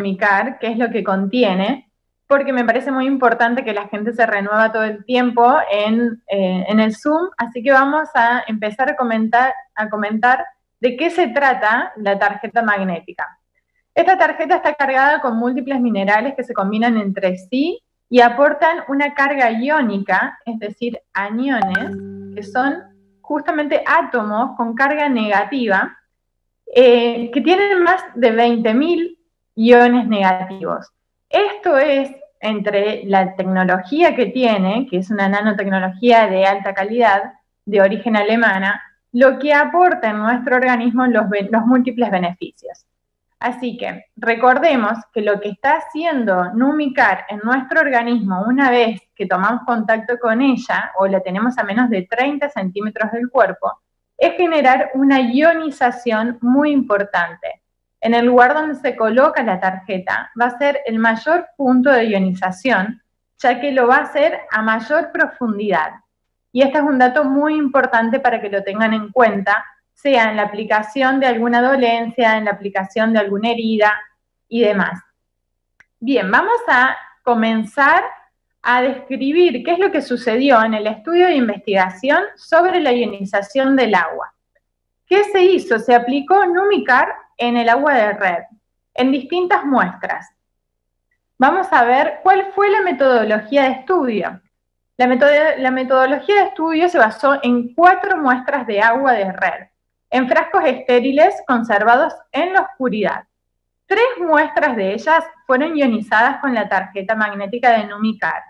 Numicar, qué es lo que contiene, porque me parece muy importante que la gente se renueva todo el tiempo en el Zoom, así que vamos a empezar a comentar de qué se trata la tarjeta magnética. Esta tarjeta está cargada con múltiples minerales que se combinan entre sí y aportan una carga iónica, es decir, aniones, que son justamente átomos con carga negativa, que tienen más de 20.000 iones negativos. Esto es, entre la tecnología que tiene, que es una nanotecnología de alta calidad, de origen alemana, lo que aporta en nuestro organismo los múltiples beneficios. Así que recordemos que lo que está haciendo Numicar en nuestro organismo una vez que tomamos contacto con ella, o la tenemos a menos de 30 centímetros del cuerpo, es generar una ionización muy importante. En el lugar donde se coloca la tarjeta va a ser el mayor punto de ionización, ya que lo va a hacer a mayor profundidad. Y este es un dato muy importante para que lo tengan en cuenta, sea en la aplicación de alguna dolencia, en la aplicación de alguna herida y demás. Bien, vamos a comenzar a describir qué es lo que sucedió en el estudio de investigación sobre la ionización del agua. ¿Qué se hizo? Se aplicó Numicar en el agua de red, en distintas muestras. Vamos a ver cuál fue la metodología de estudio. La metodología de estudio se basó en 4 muestras de agua de red, en frascos estériles conservados en la oscuridad. 3 muestras de ellas fueron ionizadas con la tarjeta magnética de Numicar,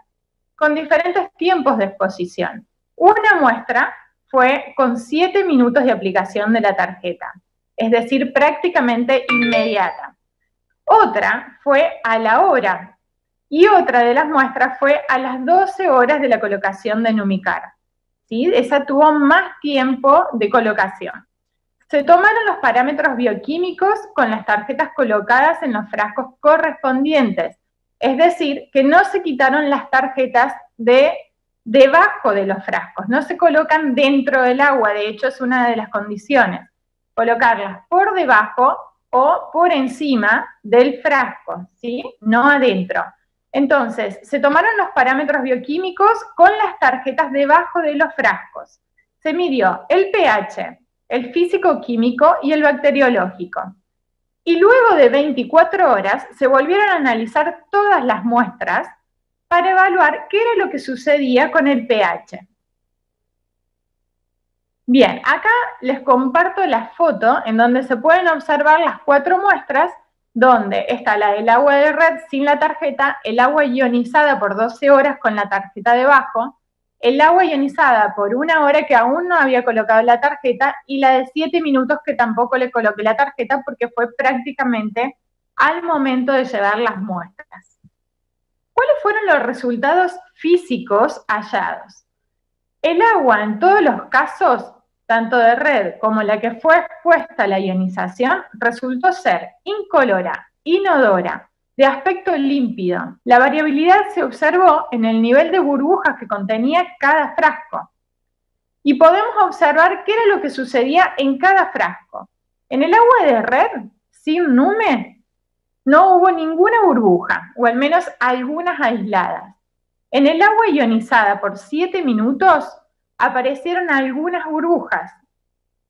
con diferentes tiempos de exposición. Una muestra fue con 7 minutos de aplicación de la tarjeta, es decir, prácticamente inmediata. Otra fue a la hora, y otra de las muestras fue a las 12 horas de la colocación de Numicar. ¿Sí? Esa tuvo más tiempo de colocación. Se tomaron los parámetros bioquímicos con las tarjetas colocadas en los frascos correspondientes, es decir, que no se quitaron las tarjetas debajo de los frascos, no se colocan dentro del agua, de hecho es una de las condiciones, colocarlas por debajo o por encima del frasco, ¿sí? No adentro. Entonces, se tomaron los parámetros bioquímicos con las tarjetas debajo de los frascos. Se midió el pH, el físico-químico y el bacteriológico. Y luego de 24 horas se volvieron a analizar todas las muestras para evaluar qué era lo que sucedía con el pH. Bien, acá les comparto la foto en donde se pueden observar las 4 muestras, donde está la del agua de red sin la tarjeta, el agua ionizada por 12 horas con la tarjeta debajo, el agua ionizada por 1 hora que aún no había colocado la tarjeta y la de 7 minutos que tampoco le coloqué la tarjeta porque fue prácticamente al momento de llevar las muestras. ¿Cuáles fueron los resultados físicos hallados? El agua en todos los casos, tanto de red como la que fue expuesta a la ionización, resultó ser incolora, inodora, de aspecto límpido. La variabilidad se observó en el nivel de burbujas que contenía cada frasco. Y podemos observar qué era lo que sucedía en cada frasco. En el agua de red, sin Nume, no hubo ninguna burbuja, o al menos algunas aisladas. En el agua ionizada por 7 minutos, aparecieron algunas burbujas.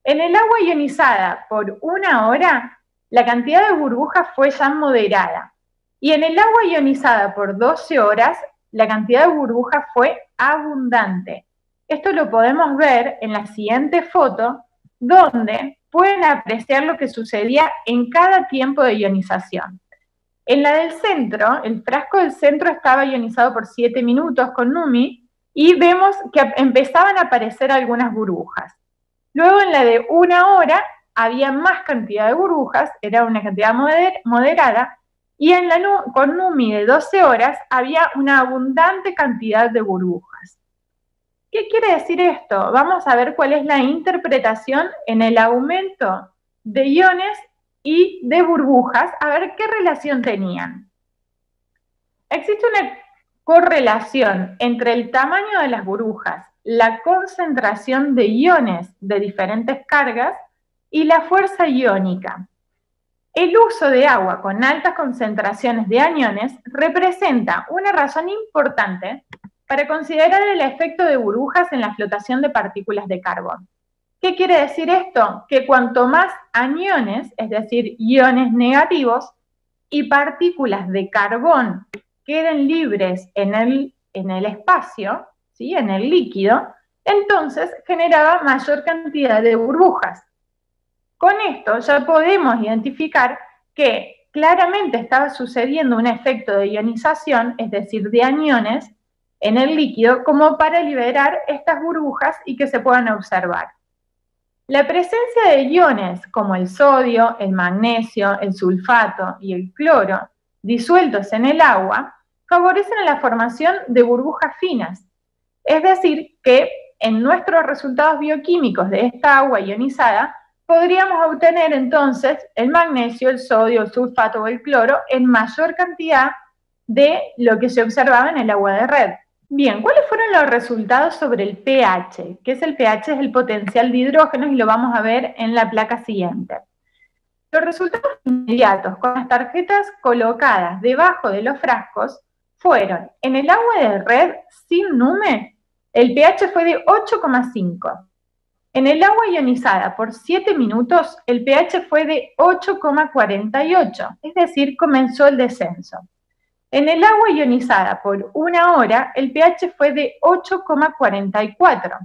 En el agua ionizada por 1 hora, la cantidad de burbujas fue ya moderada. Y en el agua ionizada por 12 horas, la cantidad de burbujas fue abundante. Esto lo podemos ver en la siguiente foto, donde pueden apreciar lo que sucedía en cada tiempo de ionización. En la del centro, el frasco del centro estaba ionizado por 7 minutos con Numi, y vemos que empezaban a aparecer algunas burbujas. Luego en la de 1 hora había más cantidad de burbujas, era una cantidad moderada, y con Numi de 12 horas había una abundante cantidad de burbujas. ¿Qué quiere decir esto? Vamos a ver cuál es la interpretación en el aumento de iones y de burbujas, a ver qué relación tenían. Existe una correlación entre el tamaño de las burbujas, la concentración de iones de diferentes cargas y la fuerza iónica. El uso de agua con altas concentraciones de aniones representa una razón importante para considerar el efecto de burbujas en la flotación de partículas de carbón. ¿Qué quiere decir esto? Que cuanto más aniones, es decir, iones negativos, y partículas de carbón queden libres en el espacio, ¿sí? En el líquido, entonces generaba mayor cantidad de burbujas. Con esto ya podemos identificar que claramente estaba sucediendo un efecto de ionización, es decir, de aniones, en el líquido, como para liberar estas burbujas y que se puedan observar. La presencia de iones como el sodio, el magnesio, el sulfato y el cloro disueltos en el agua favorecen la formación de burbujas finas. Es decir, que en nuestros resultados bioquímicos de esta agua ionizada podríamos obtener entonces el magnesio, el sodio, el sulfato o el cloro en mayor cantidad de lo que se observaba en el agua de red. Bien, ¿cuáles fueron los resultados sobre el pH? ¿Qué es el pH? Es el potencial de hidrógenos y lo vamos a ver en la placa siguiente. Los resultados inmediatos con las tarjetas colocadas debajo de los frascos fueron: en el agua de red sin NUME, el pH fue de 8,5. En el agua ionizada por 7 minutos, el pH fue de 8,48, es decir, comenzó el descenso. En el agua ionizada por 1 hora, el pH fue de 8,44.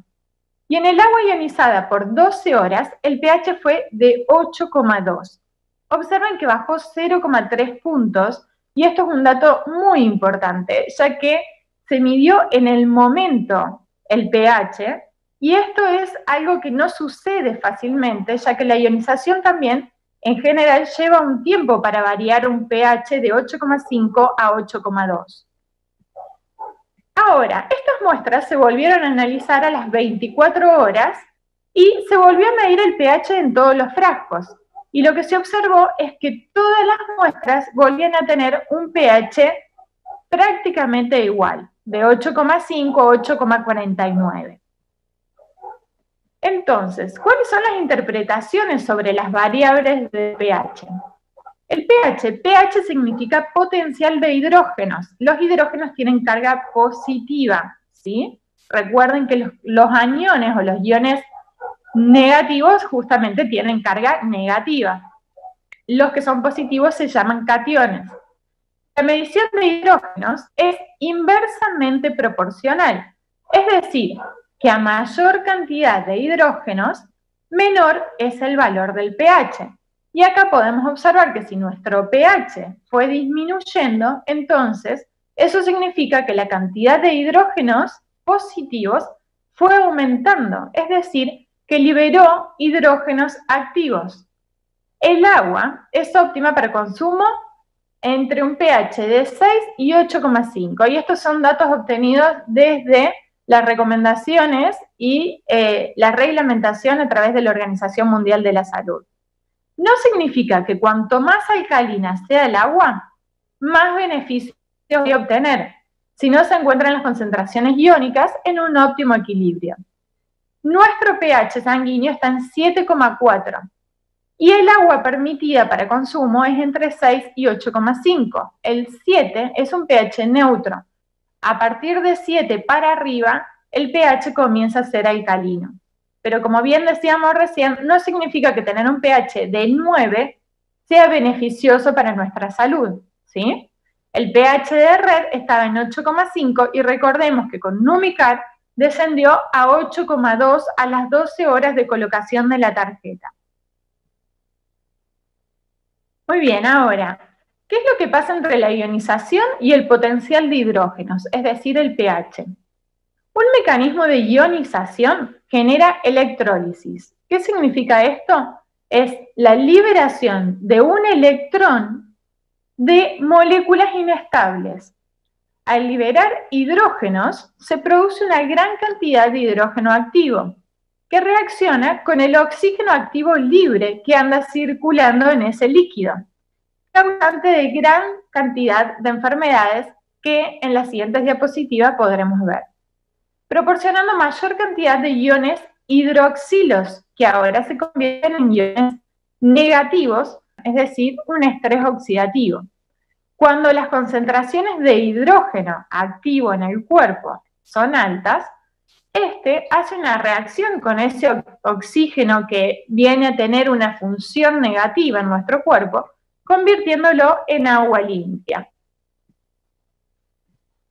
Y en el agua ionizada por 12 horas, el pH fue de 8,2. Observen que bajó 0,3 puntos, y esto es un dato muy importante, ya que se midió en el momento el pH, y esto es algo que no sucede fácilmente, ya que la ionización también en general lleva un tiempo para variar un pH de 8,5 a 8,2. Ahora, estas muestras se volvieron a analizar a las 24 horas y se volvió a medir el pH en todos los frascos. Y lo que se observó es que todas las muestras volvían a tener un pH prácticamente igual, de 8,5 a 8,49. Entonces, ¿cuáles son las interpretaciones sobre las variables de pH? El pH significa potencial de hidrógenos. Los hidrógenos tienen carga positiva, ¿sí? Recuerden que los aniones o los iones negativos justamente tienen carga negativa. Los que son positivos se llaman cationes. La medición de hidrógenos es inversamente proporcional, es decir, que a mayor cantidad de hidrógenos, menor es el valor del pH. Y acá podemos observar que si nuestro pH fue disminuyendo, entonces eso significa que la cantidad de hidrógenos positivos fue aumentando, es decir, que liberó hidrógenos activos. El agua es óptima para consumo entre un pH de 6 y 8,5, y estos son datos obtenidos desde las recomendaciones y la reglamentación a través de la Organización Mundial de la Salud. No significa que cuanto más alcalina sea el agua, más beneficios voy a obtener, si no se encuentran las concentraciones iónicas en un óptimo equilibrio. Nuestro pH sanguíneo está en 7,4 y el agua permitida para consumo es entre 6 y 8,5. El 7 es un pH neutro. A partir de 7 para arriba, el pH comienza a ser alcalino. Pero como bien decíamos recién, no significa que tener un pH de 9 sea beneficioso para nuestra salud, ¿sí? El pH de red estaba en 8,5 y recordemos que con Numicar descendió a 8,2 a las 12 horas de colocación de la tarjeta. Muy bien, ahora, ¿qué es lo que pasa entre la ionización y el potencial de hidrógenos, es decir, el pH? Un mecanismo de ionización genera electrólisis. ¿Qué significa esto? Es la liberación de un electrón de moléculas inestables. Al liberar hidrógenos, se produce una gran cantidad de hidrógeno activo, que reacciona con el oxígeno activo libre que anda circulando en ese líquido, causante de gran cantidad de enfermedades que en las siguientes diapositivas podremos ver, proporcionando mayor cantidad de iones hidroxilos, que ahora se convierten en iones negativos es decir, un estrés oxidativo. Cuando las concentraciones de hidrógeno activo en el cuerpo son altas, este hace una reacción con ese oxígeno que viene a tener una función negativa en nuestro cuerpo, convirtiéndolo en agua limpia.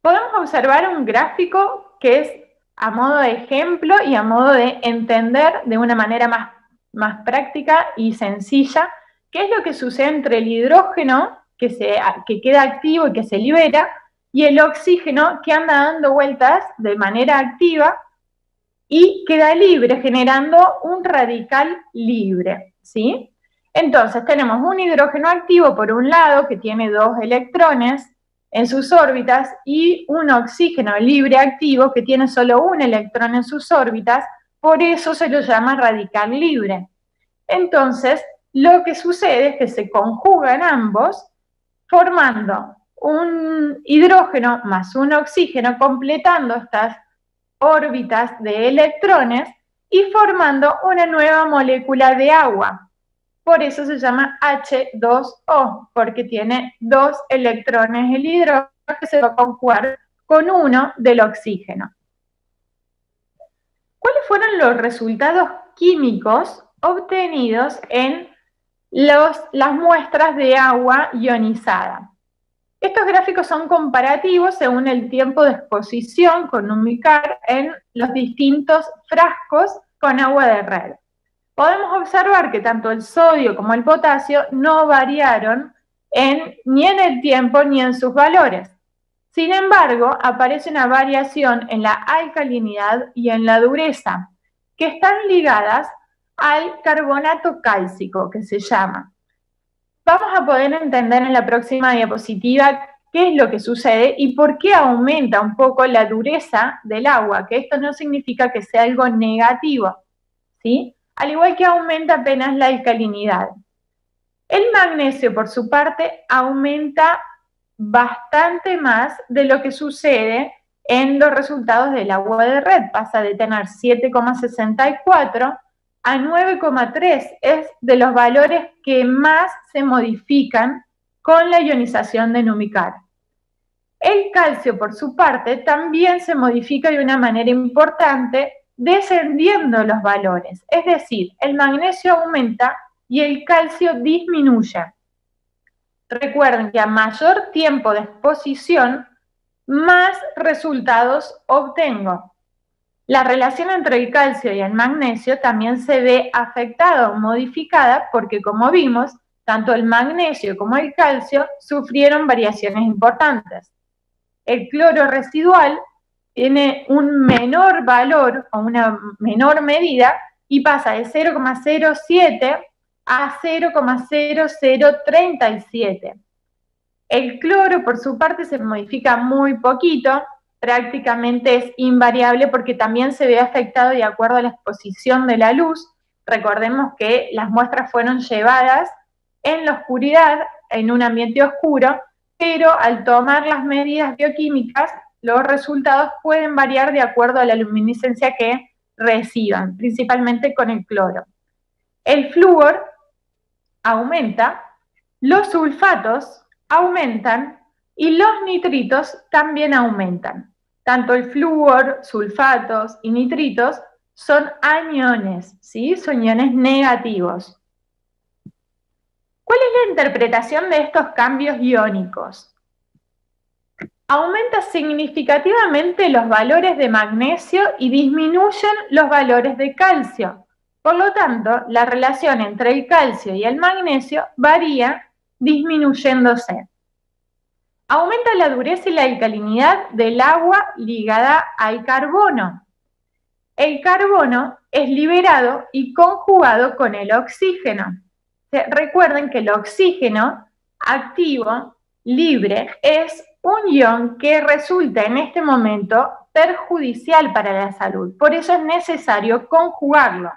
Podemos observar un gráfico que es a modo de ejemplo y a modo de entender de una manera más práctica y sencilla qué es lo que sucede entre el hidrógeno que queda activo y que se libera y el oxígeno que anda dando vueltas de manera activa y queda libre, generando un radical libre, ¿sí? Entonces tenemos un hidrógeno activo por un lado que tiene 2 electrones en sus órbitas y un oxígeno libre activo que tiene solo un electrón en sus órbitas, por eso se lo llama radical libre. Entonces, lo que sucede es que se conjugan ambos formando un hidrógeno más un oxígeno, completando estas órbitas de electrones y formando una nueva molécula de agua. Por eso se llama H2O, porque tiene 2 electrones el hidrógeno que se va a conjugar con uno del oxígeno. ¿Cuáles fueron los resultados químicos obtenidos en las muestras de agua ionizada? Estos gráficos son comparativos según el tiempo de exposición con Numicar en los distintos frascos con agua de red. Podemos observar que tanto el sodio como el potasio no variaron ni en el tiempo ni en sus valores. Sin embargo, aparece una variación en la alcalinidad y en la dureza, que están ligadas al carbonato cálcico, que se llama. Vamos a poder entender en la próxima diapositiva qué es lo que sucede y por qué aumenta un poco la dureza del agua, que esto no significa que sea algo negativo, ¿sí? Al igual que aumenta apenas la alcalinidad. El magnesio, por su parte, aumenta bastante más de lo que sucede en los resultados del agua de red. Pasa de tener 7,64 a 9,3. Es de los valores que más se modifican con la ionización de Numicar. El calcio, por su parte, también se modifica de una manera importante, descendiendo los valores. Es decir, el magnesio aumenta y el calcio disminuye. Recuerden que a mayor tiempo de exposición, más resultados obtengo. La relación entre el calcio y el magnesio también se ve afectada o modificada porque, como vimos, tanto el magnesio como el calcio sufrieron variaciones importantes. El cloro residual tiene un menor valor o una menor medida y pasa de 0,07 a 0,0037. El cloro, por su parte, se modifica muy poquito, prácticamente es invariable porque también se ve afectado de acuerdo a la exposición de la luz. Recordemos que las muestras fueron llevadas en la oscuridad, en un ambiente oscuro, pero al tomar las medidas bioquímicas, los resultados pueden variar de acuerdo a la luminiscencia que reciban, principalmente con el cloro. El flúor aumenta, los sulfatos aumentan y los nitritos también aumentan. Tanto el flúor, sulfatos y nitritos son aniones, ¿sí? Son iones negativos. ¿Cuál es la interpretación de estos cambios iónicos? Aumenta significativamente los valores de magnesio y disminuyen los valores de calcio. Por lo tanto, la relación entre el calcio y el magnesio varía disminuyéndose. Aumenta la dureza y la alcalinidad del agua ligada al carbono. El carbono es liberado y conjugado con el oxígeno. Recuerden que el oxígeno activo, libre, es un ion que resulta en este momento perjudicial para la salud. Por eso es necesario conjugarlo.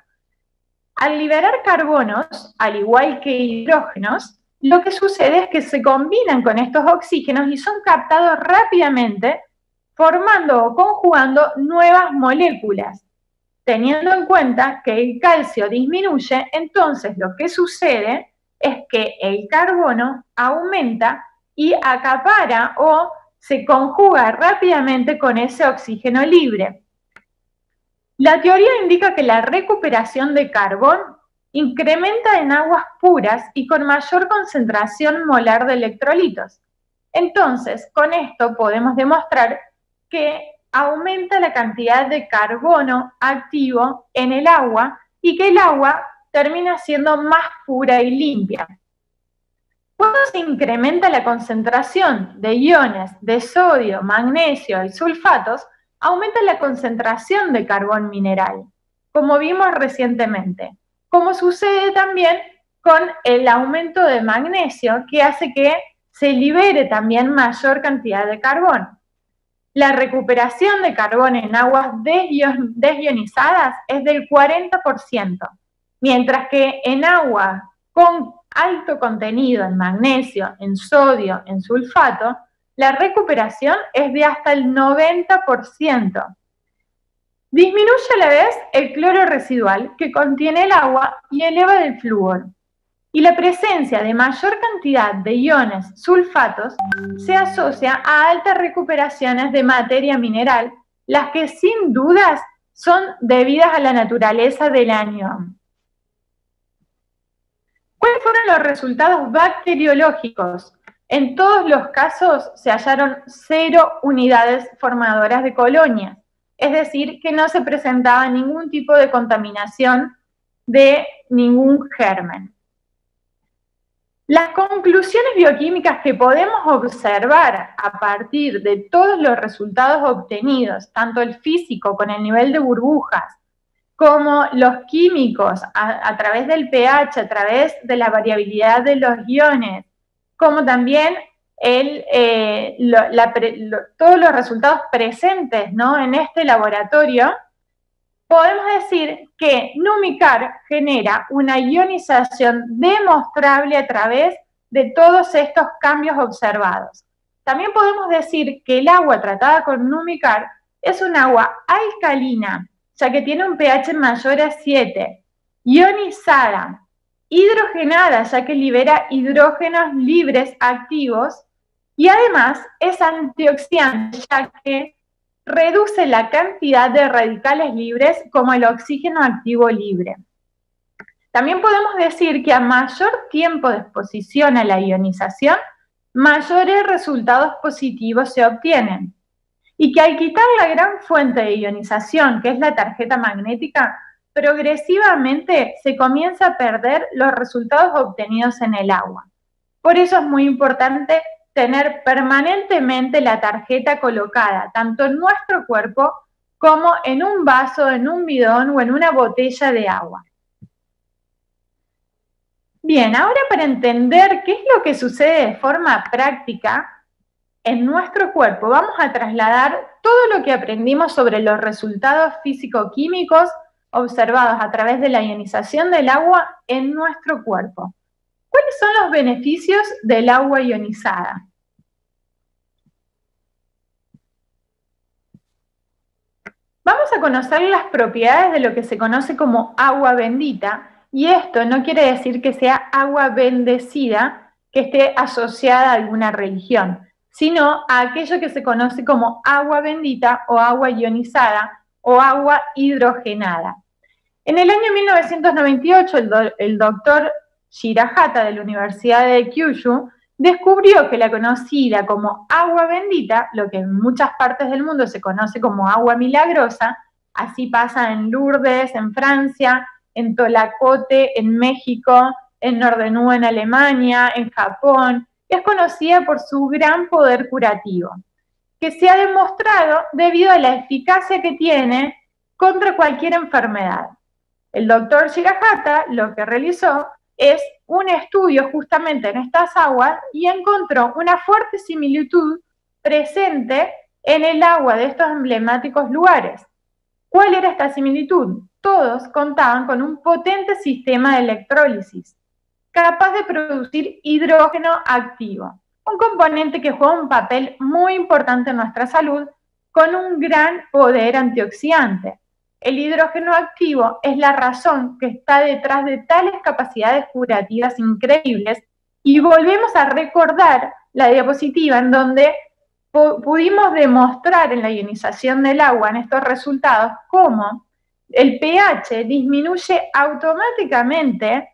Al liberar carbonos, al igual que hidrógenos, lo que sucede es que se combinan con estos oxígenos y son captados rápidamente, formando o conjugando nuevas moléculas. Teniendo en cuenta que el calcio disminuye, entonces lo que sucede es que el carbono aumenta y acapara o se conjuga rápidamente con ese oxígeno libre. La teoría indica que la recuperación de carbón incrementa en aguas puras y con mayor concentración molar de electrolitos. Entonces, con esto podemos demostrar que aumenta la cantidad de carbono activo en el agua y que el agua termina siendo más pura y limpia. Cuando se incrementa la concentración de iones de sodio, magnesio y sulfatos, aumenta la concentración de carbón mineral, como vimos recientemente, como sucede también con el aumento de magnesio, que hace que se libere también mayor cantidad de carbón. La recuperación de carbón en aguas desionizadas es del 40%, mientras que en agua con alto contenido en magnesio, en sodio, en sulfato, la recuperación es de hasta el 90%. Disminuye a la vez el cloro residual que contiene el agua y eleva el flúor. Y la presencia de mayor cantidad de iones sulfatos se asocia a altas recuperaciones de materia mineral, las que sin dudas son debidas a la naturaleza del anión. ¿Cuáles fueron los resultados bacteriológicos? En todos los casos se hallaron 0 unidades formadoras de colonias, es decir, que no se presentaba ningún tipo de contaminación de ningún germen. Las conclusiones bioquímicas que podemos observar a partir de todos los resultados obtenidos, tanto el físico con el nivel de burbujas, como los químicos a través del pH, a través de la variabilidad de los iones, como también todos los resultados presentes, ¿no?, en este laboratorio, podemos decir que Numicar genera una ionización demostrable a través de todos estos cambios observados. También podemos decir que el agua tratada con Numicar es un agua alcalina, ya que tiene un pH mayor a 7, ionizada, hidrogenada, ya que libera hidrógenos libres activos, y además es antioxidante, ya que reduce la cantidad de radicales libres como el oxígeno activo libre. También podemos decir que a mayor tiempo de exposición a la ionización, mayores resultados positivos se obtienen. Y que al quitar la gran fuente de ionización, que es la tarjeta magnética, progresivamente se comienza a perder los resultados obtenidos en el agua. Por eso es muy importante tener permanentemente la tarjeta colocada, tanto en nuestro cuerpo como en un vaso, en un bidón o en una botella de agua. Bien, ahora para entender qué es lo que sucede de forma práctica en nuestro cuerpo, vamos a trasladar todo lo que aprendimos sobre los resultados físico-químicos observados a través de la ionización del agua en nuestro cuerpo. ¿Cuáles son los beneficios del agua ionizada? Vamos a conocer las propiedades de lo que se conoce como agua bendita, y esto no quiere decir que sea agua bendecida, que esté asociada a alguna religión, sino a aquello que se conoce como agua bendita o agua ionizada o agua hidrogenada. En el año 1998, el doctor Shirahata de la Universidad de Kyushu descubrió que la conocida como agua bendita, lo que en muchas partes del mundo se conoce como agua milagrosa, así pasa en Lourdes, en Francia, en Tolacote, en México, en Norderney, en Alemania, en Japón, es conocida por su gran poder curativo, que se ha demostrado debido a la eficacia que tiene contra cualquier enfermedad. El doctor Shirahata lo que realizó es un estudio justamente en estas aguas y encontró una fuerte similitud presente en el agua de estos emblemáticos lugares. ¿Cuál era esta similitud? Todos contaban con un potente sistema de electrólisis, capaz de producir hidrógeno activo, un componente que juega un papel muy importante en nuestra salud, con un gran poder antioxidante. El hidrógeno activo es la razón que está detrás de tales capacidades curativas increíbles, y volvemos a recordar la diapositiva en donde pudimos demostrar en la ionización del agua, en estos resultados, cómo el pH disminuye automáticamente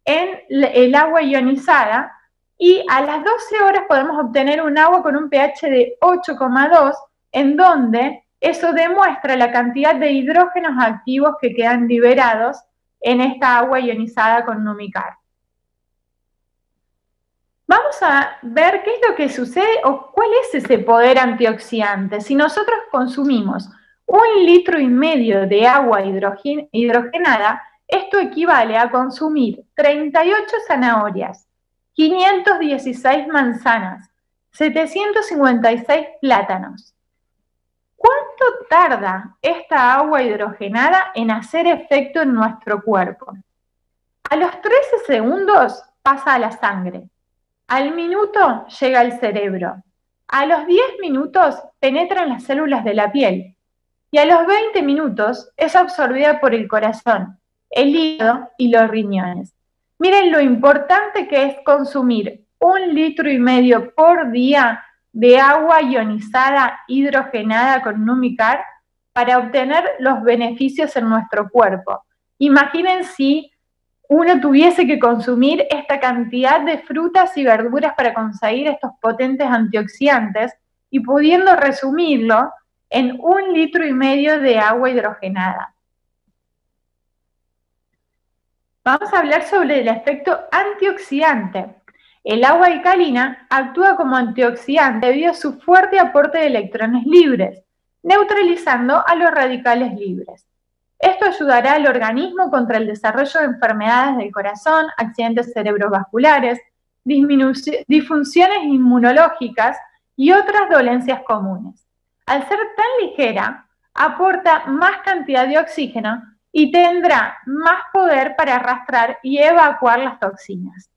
en el agua ionizada, y a las 12 horas podemos obtener un agua con un pH de 8,2, en donde eso demuestra la cantidad de hidrógenos activos que quedan liberados en esta agua ionizada con Numicar. Vamos a ver qué es lo que sucede o cuál es ese poder antioxidante. Si nosotros consumimos 1,5 litros de agua hidrogenada, esto equivale a consumir 38 zanahorias, 516 manzanas, 756 plátanos. ¿Cuánto tarda esta agua hidrogenada en hacer efecto en nuestro cuerpo? A los 13 segundos pasa a la sangre. Al minuto llega al cerebro. A los 10 minutos penetra en las células de la piel. Y a los 20 minutos es absorbida por el corazón, el hígado y los riñones. Miren lo importante que es consumir 1,5 litros por día de agua ionizada hidrogenada con Numicar para obtener los beneficios en nuestro cuerpo. Imaginen si uno tuviese que consumir esta cantidad de frutas y verduras para conseguir estos potentes antioxidantes, y pudiendo resumirlo en 1,5 litros de agua hidrogenada. Vamos a hablar sobre el efecto antioxidante. El agua alcalina actúa como antioxidante debido a su fuerte aporte de electrones libres, neutralizando a los radicales libres. Esto ayudará al organismo contra el desarrollo de enfermedades del corazón, accidentes cerebrovasculares, disfunciones inmunológicas y otras dolencias comunes. Al ser tan ligera, aporta más cantidad de oxígeno y tendrá más poder para arrastrar y evacuar las toxinas.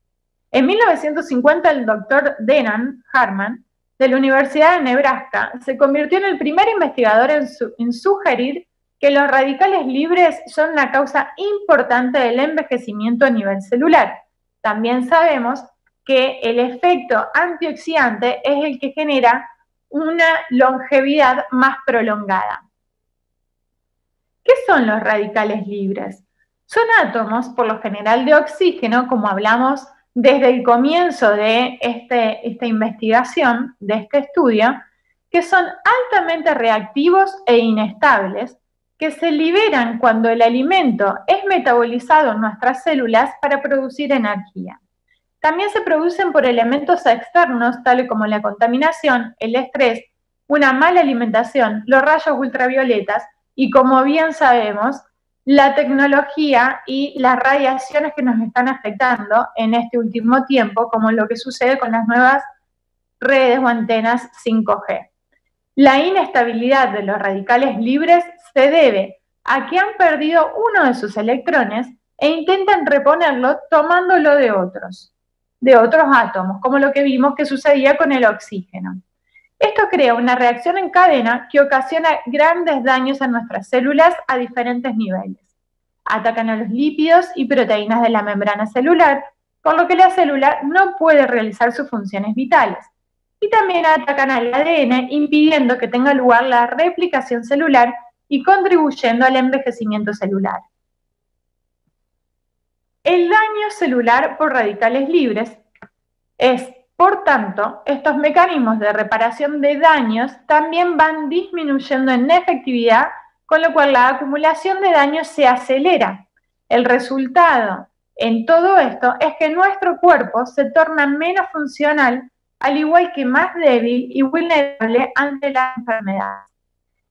En 1950, el doctor Denham Harman, de la Universidad de Nebraska, se convirtió en el primer investigador en sugerir que los radicales libres son la causa importante del envejecimiento a nivel celular. También sabemos que el efecto antioxidante es el que genera una longevidad más prolongada. ¿Qué son los radicales libres? Son átomos, por lo general, de oxígeno, como hablamos desde el comienzo de esta investigación, de este estudio, que son altamente reactivos e inestables, que se liberan cuando el alimento es metabolizado en nuestras células para producir energía. También se producen por elementos externos, tales como la contaminación, el estrés, una mala alimentación, los rayos ultravioletas y, como bien sabemos, la tecnología y las radiaciones que nos están afectando en este último tiempo, como lo que sucede con las nuevas redes o antenas 5G. La inestabilidad de los radicales libres se debe a que han perdido uno de sus electrones e intentan reponerlo tomándolo de otros átomos, como lo que vimos que sucedía con el oxígeno. Esto crea una reacción en cadena que ocasiona grandes daños a nuestras células a diferentes niveles. Atacan a los lípidos y proteínas de la membrana celular, por lo que la célula no puede realizar sus funciones vitales. Y también atacan al ADN, impidiendo que tenga lugar la replicación celular y contribuyendo al envejecimiento celular. El daño celular por radicales libres es, por tanto, estos mecanismos de reparación de daños también van disminuyendo en efectividad, con lo cual la acumulación de daños se acelera. El resultado en todo esto es que nuestro cuerpo se torna menos funcional, al igual que más débil y vulnerable ante la enfermedad.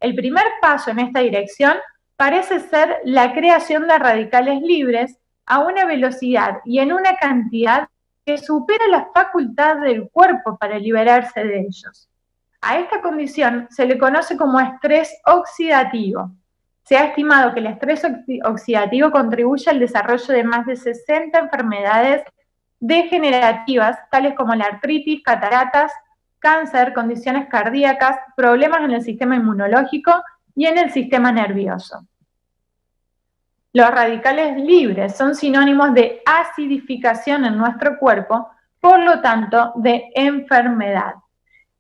El primer paso en esta dirección parece ser la creación de radicales libres a una velocidad y en una cantidad que supera la facultad del cuerpo para liberarse de ellos. A esta condición se le conoce como estrés oxidativo. Se ha estimado que el estrés oxidativo contribuye al desarrollo de más de 60 enfermedades degenerativas, tales como la artritis, cataratas, cáncer, condiciones cardíacas, problemas en el sistema inmunológico y en el sistema nervioso. Los radicales libres son sinónimos de acidificación en nuestro cuerpo, por lo tanto, de enfermedad.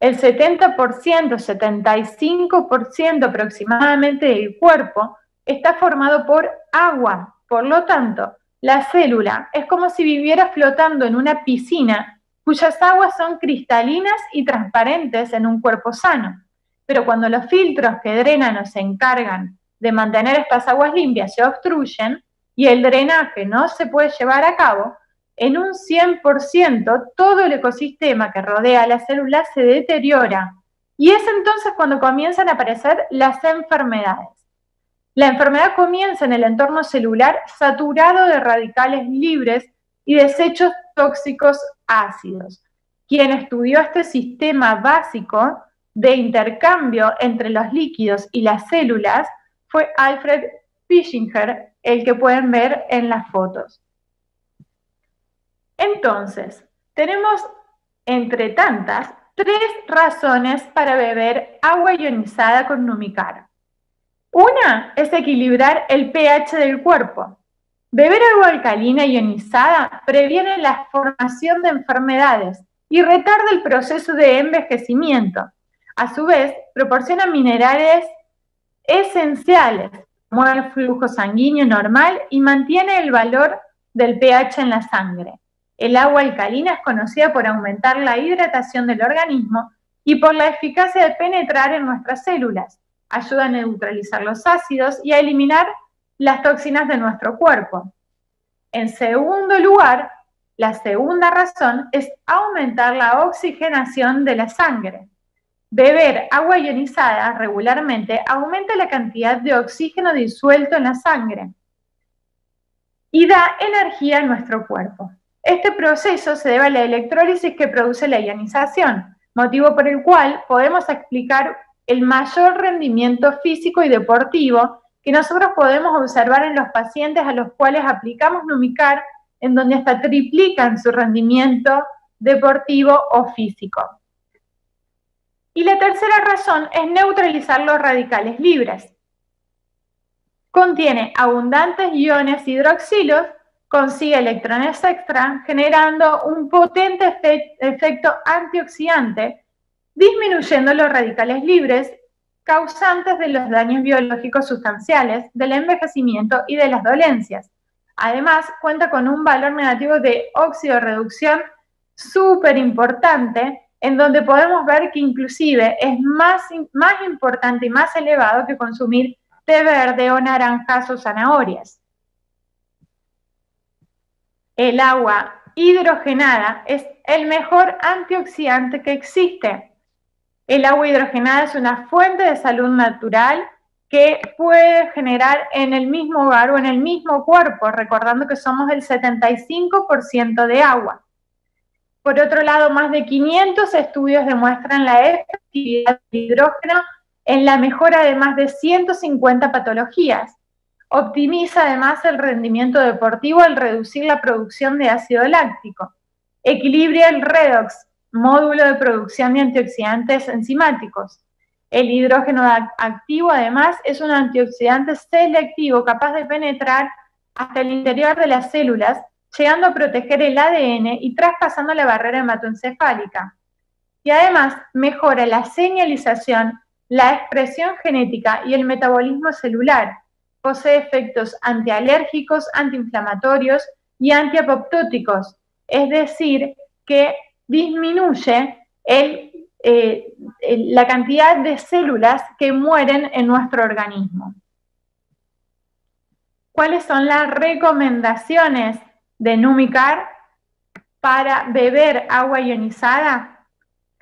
El 70%, 75% aproximadamente del cuerpo está formado por agua. Por lo tanto, la célula es como si viviera flotando en una piscina cuyas aguas son cristalinas y transparentes en un cuerpo sano. Pero cuando los filtros que drenan o se encargan de mantener estas aguas limpias se obstruyen y el drenaje no se puede llevar a cabo, en un 100% todo el ecosistema que rodea a la célula se deteriora. Y es entonces cuando comienzan a aparecer las enfermedades. La enfermedad comienza en el entorno celular saturado de radicales libres y desechos tóxicos ácidos. Quien estudió este sistema básico de intercambio entre los líquidos y las células fue Alfred Fischinger, el que pueden ver en las fotos. Entonces, tenemos, entre tantas, 3 razones para beber agua ionizada con Numicar. Una es equilibrar el pH del cuerpo. Beber agua alcalina ionizada previene la formación de enfermedades y retarda el proceso de envejecimiento. A su vez, proporciona minerales esenciales, como el flujo sanguíneo normal y mantiene el valor del pH en la sangre. El agua alcalina es conocida por aumentar la hidratación del organismo y por la eficacia de penetrar en nuestras células. Ayuda a neutralizar los ácidos y a eliminar las toxinas de nuestro cuerpo. En segundo lugar, la segunda razón es aumentar la oxigenación de la sangre. Beber agua ionizada regularmente aumenta la cantidad de oxígeno disuelto en la sangre y da energía a nuestro cuerpo. Este proceso se debe a la electrólisis que produce la ionización, motivo por el cual podemos explicar el mayor rendimiento físico y deportivo que nosotros podemos observar en los pacientes a los cuales aplicamos Numicar, en donde hasta triplican su rendimiento deportivo o físico. Y la tercera razón es neutralizar los radicales libres. Contiene abundantes iones hidroxilos, consigue electrones extra, generando un potente efecto antioxidante, disminuyendo los radicales libres, causantes de los daños biológicos sustanciales, del envejecimiento y de las dolencias. Además, cuenta con un valor negativo de oxidorreducción súper importante, en donde podemos ver que inclusive es más importante y más elevado que consumir té verde o naranjas o zanahorias. El agua hidrogenada es el mejor antioxidante que existe. El agua hidrogenada es una fuente de salud natural que puede generar en el mismo hogar o en el mismo cuerpo, recordando que somos el 75% de agua. Por otro lado, más de 500 estudios demuestran la efectividad del hidrógeno en la mejora de más de 150 patologías. Optimiza además el rendimiento deportivo al reducir la producción de ácido láctico. Equilibra el redox, módulo de producción de antioxidantes enzimáticos. El hidrógeno activo además es un antioxidante selectivo capaz de penetrar hasta el interior de las células, llegando a proteger el ADN y traspasando la barrera hematoencefálica. Y además mejora la señalización, la expresión genética y el metabolismo celular. Posee efectos antialérgicos, antiinflamatorios y antiapoptóticos, es decir, que disminuye la cantidad de células que mueren en nuestro organismo. ¿Cuáles son las recomendaciones de Numicar para beber agua ionizada?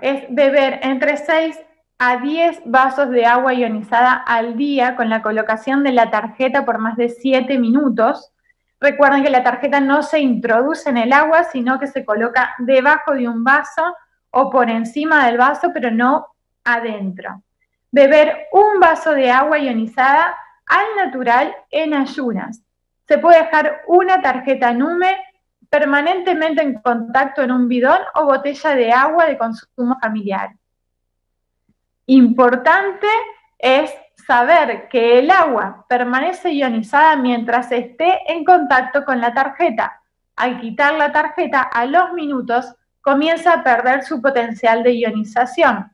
Es beber entre 6 a 10 vasos de agua ionizada al día con la colocación de la tarjeta por más de 7 minutos. Recuerden que la tarjeta no se introduce en el agua, sino que se coloca debajo de un vaso o por encima del vaso, pero no adentro. Beber un vaso de agua ionizada al natural en ayunas. Se puede dejar una tarjeta Nume permanentemente en contacto en un bidón o botella de agua de consumo familiar. Importante es saber que el agua permanece ionizada mientras esté en contacto con la tarjeta. Al quitar la tarjeta, a los minutos comienza a perder su potencial de ionización.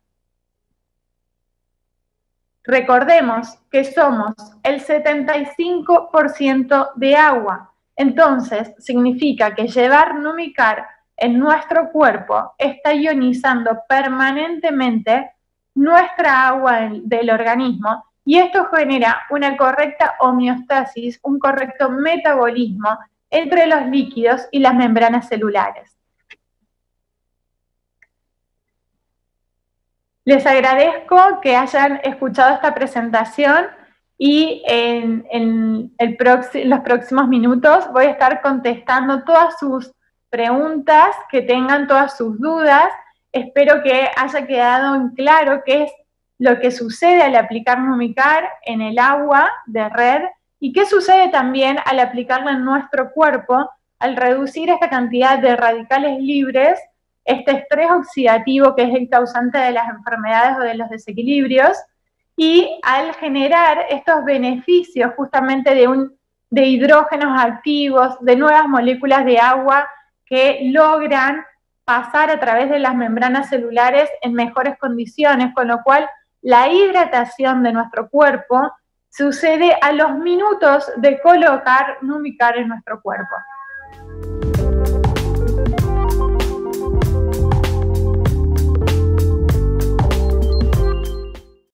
Recordemos que somos el 75% de agua. Entonces, significa que llevar Numicar en nuestro cuerpo está ionizando permanentemente nuestra agua del organismo y esto genera una correcta homeostasis, un correcto metabolismo entre los líquidos y las membranas celulares. Les agradezco que hayan escuchado esta presentación y en los próximos minutos voy a estar contestando todas sus preguntas, que tengan todas sus dudas. Espero que haya quedado en claro qué es lo que sucede al aplicar Numicar en el agua de red y qué sucede también al aplicarlo en nuestro cuerpo, al reducir esta cantidad de radicales libres, este estrés oxidativo que es el causante de las enfermedades o de los desequilibrios, y al generar estos beneficios justamente de hidrógenos activos, de nuevas moléculas de agua que logran pasar a través de las membranas celulares en mejores condiciones, con lo cual la hidratación de nuestro cuerpo sucede a los minutos de colocar Numicar en nuestro cuerpo.